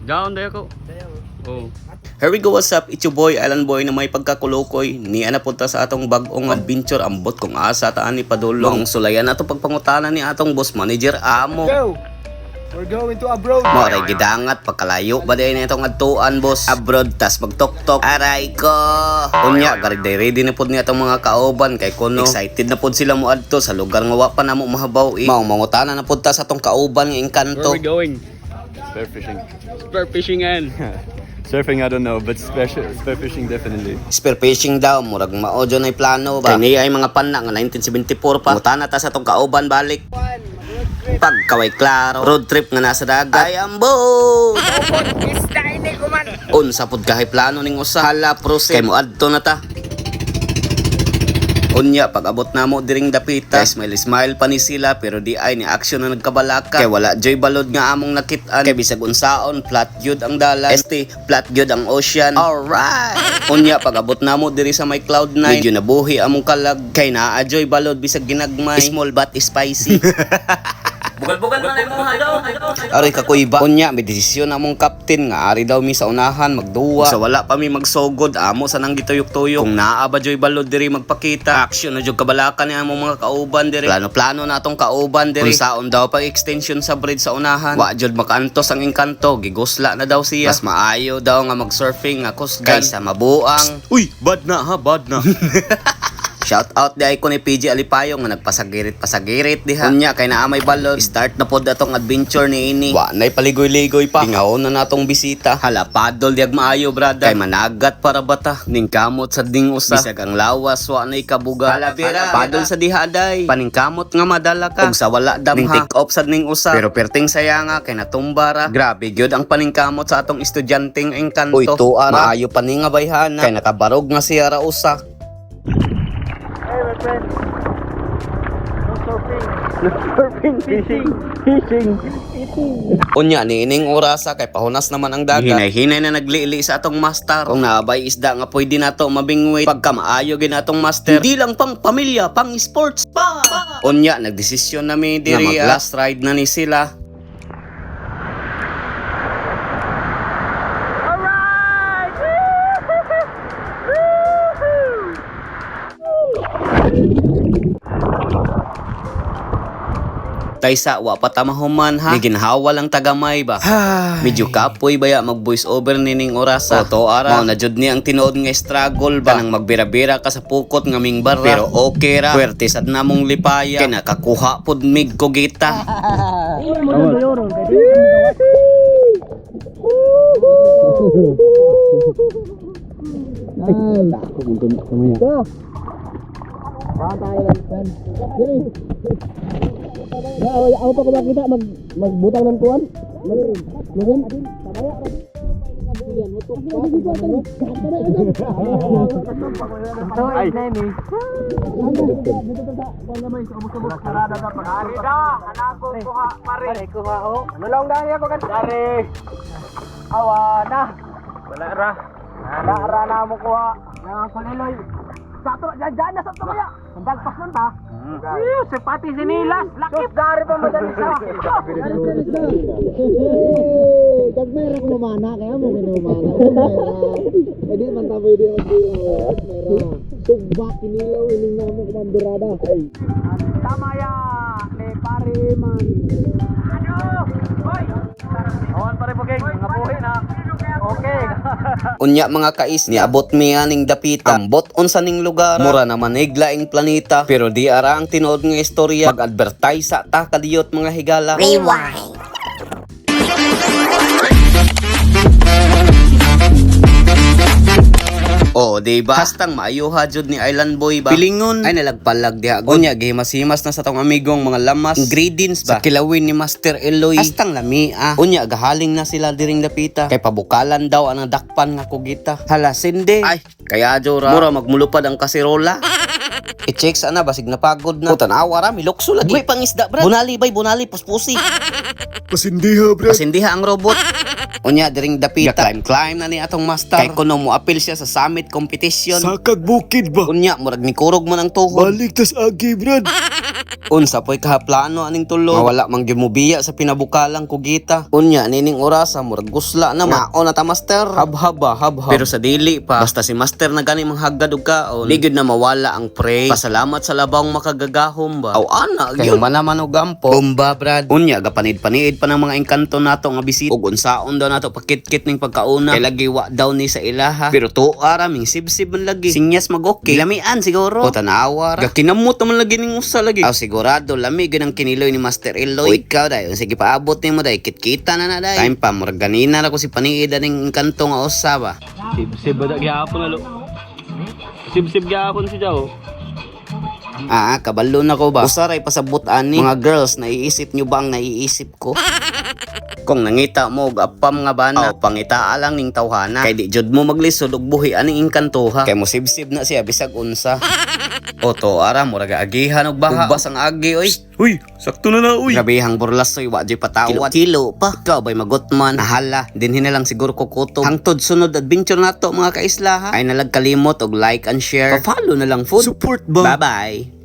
Down there ko. Oh. Here we go, what's up? It's your boy, Island Boy na may pagkakulokoy. Ni ana punta sa atong bagong adventure. Ambot kung asa taan ni Padulong. Sulayan na itong pagpangutanan ni atong boss manager Amo. Go! We're going to abroad. Maray gidangat, pagkalayo ba din na itong adtuan boss? Abroad, tas magtok-tok. Aray ko! Unya, ready na po niya itong mga kaoban. Kay kuno, excited na po sila mo adto sa lugar nga wapa na mo mahabaw. Mangutanan na po ta sa atong kaoban nga engkanto. Where we going? Spear fishing. Spear fishing and Surfing, I don't know, but spear fishing definitely. Spear fishing daw, murag maodyo na'y plano ba? Kaya ay mga pana nga 1974 pa. Mutana ta sa itong kauban balik. Pagkaway klaro, road trip nga nasa dagat. Ay ambo! Unsa pud kahay plano ning usa. Hala proceed. Kay mo adto na ta. Unya, pag abot na mo diring dapita, smile pa ni sila pero di ay ni action na nagkabalaka. Kay wala joy balod nga among nakitaan. Kay bisag unsaon, flat gyud ang dalan. Flat gyud ang ocean. Alright! Unya, pag abot na mo diri sa may cloud 9, medyo nabuhi among kalag. Kay naa joy balod bisag ginagmay. Small but spicy. Bugal-bugal na mo halo. Aray ka kuiba. Unya, may desisyon among captain nga ari daw mi sa unahan magduwa. Sa wala pa mi magsugod, amo sa nang gituyok-tuyok. Kung naa ba joy balod diri magpakita. Action na jud kabalakan ni among mga kauban diri. Plano na atong kauban diri. Kung saon daw pag extension sa bridge sa unahan. Wa jud makaantos ang engkanto, gigusla na daw siya. Mas maayo daw nga mag-surfing nga kusgan kaysa mabuang. Uy, bad na. Shout out di ay ko ni PG Alipayo nga nagpasagirit diha. Unya kay naa may balod. Start na pod atong adventure ni ini. Wa nay paligoy-ligoy pa. Tingawon na natong bisita. Hala padol diag maayo brada. Kay managat para bata. Ning kamot sa ding usa. Bisag ang lawas wa nay kabuga. Hala pira. Padol sa diha day. Paningkamot nga madala ka. Ug sa wala damha. Ning take off sa ning usa. Pero perting saya nga kay natumbara. Grabe gyud ang paningkamot sa atong estudyanteng engkanto. Uy tuara. Maayo pa ni nga bayhana. Kay nakabarog nga siya ra usa. Hey, my friend. No surfing. Fishing. Unya niining orasa kay pahunas naman ang dagat. Hinay-hinay na naglili sa atong master. Kung naabay isda nga pwede nato mabingwit. Pagka maayo gin atong master. Hindi lang pang pamilya, pang sports pa. Unya nagdesisyon na mi diri nga mag-last ride na ni sila. Taysa wa patamahuman ha. Ginhawa lang tagamay ba. Medyo kapoy baya mag voice over nining orasa. Oto ara. Mao na jud ni ang tinuod nga struggle ba. Kanang magbira-bira ka sa pukot nga ming barra. Pero okay ra. Puwerte sad namong lipaya. Kay nakakuha pud mig kogita. Ako pa ko makita magbutang ng tuwan. Meron. Sepati sinilas, lakip dari pa madali sa. Kagmera ko mamana kaya mo kinumana. Hindi man taboy di mag-ilaw. Mera. Sugbak kinilaw ining namo ko mandirada. Tama ya, pare man. Ano? Hoy. Awan pare puging, mga buhi na. Okay. Unya mga kais niabot mi aning dapita. Ambot unsa ning lugar. Mura naman iglaing planeta. Pero di ara ang tinuod nga istorya. Mag-advertise sa ta kadiyot mga higala. Rewind. Oh, diba? Hastang maayuha jud ni Island Boy ba? Pilingon ay nalagpalag diha. Unya gihimas-himas na sa tong amigong mga lamas, ingredients ba? Sa kilawin ni Master Eloy. Hastang lami Unya gahaling na sila diring dapita. Kay pabukalan daw ang dakpan nga kugita. Hala sinde. Ay, kaya jora. Mura magmulupad ang kaserola. I-check sana basig napagod na. Tanawa ra milokso lagi. Uy pangisda brad. Bunali puspusi. Pasindiha ang robot. Unya diring dapita. Climb na ni atong master. Kay kuno mo apil siya sa summit competition. Sakag bukid ba? Unya murag ni kurog man ang tuhod. Balik tas agi, brad. Unsa po'y kahaplano aning tulo. Mawala mang gimubiya sa pinabukalang kugita. Unya nining orasa murag gusla na maon na ta master. Habhaba habhab. Pero sa dili pa. Basta si master na gani manghagad og kaon. Ligid na mawala ang pray. Pasalamat sa labang makagagahom ba. Aw ana gyud manaman og gampo. Bomba brad. Unya gapanid-panid pa ng mga engkanto nato nga bisita. Ug unsaon daw nato pakit-kit ning pagkauna. Kay lagi wa daw ni sa ilaha. Pero tuwa ra ming sib-sib man lagi. Sinyas mag-okay. Lamian siguro. O tanawa ra. Gakinamot man lagi ning usa lagi. Aw sigurado lami gyud ang kiniloy ni Master Eloy. O ikaw dayon sige paabot nimo day kit-kita na day. Time pa murag ganina ra ko si paniid ning engkanto nga usa ba. Sib-sib ba gyapon na lo. Sib-sib gyapon si Jao. Kabalo na ko ba? Usaray pasabot ani. Mga girls, naiisip nyo ba ang naiisip ko? Kung nangita mo og apam nga bana, pangita lang ning tawhana. Kay di jud mo maglisod og buhi aning engkantoha. Kay mo sib-sib na siya bisag unsa. O to ara murag agihan og baha. Ugbas ang agi oy. Uy, sakto na na, uy. Grabehang burlasoy wa jay patawad. Kilo pa. Ikaw bay magutman. Nahala, dinhi na lang siguro ko kutob. Hangtod sunod adventure nato mga kaisla ha. Ay nalagkalimot og like and share. Pa-follow na lang food. Support ba? Bye-bye.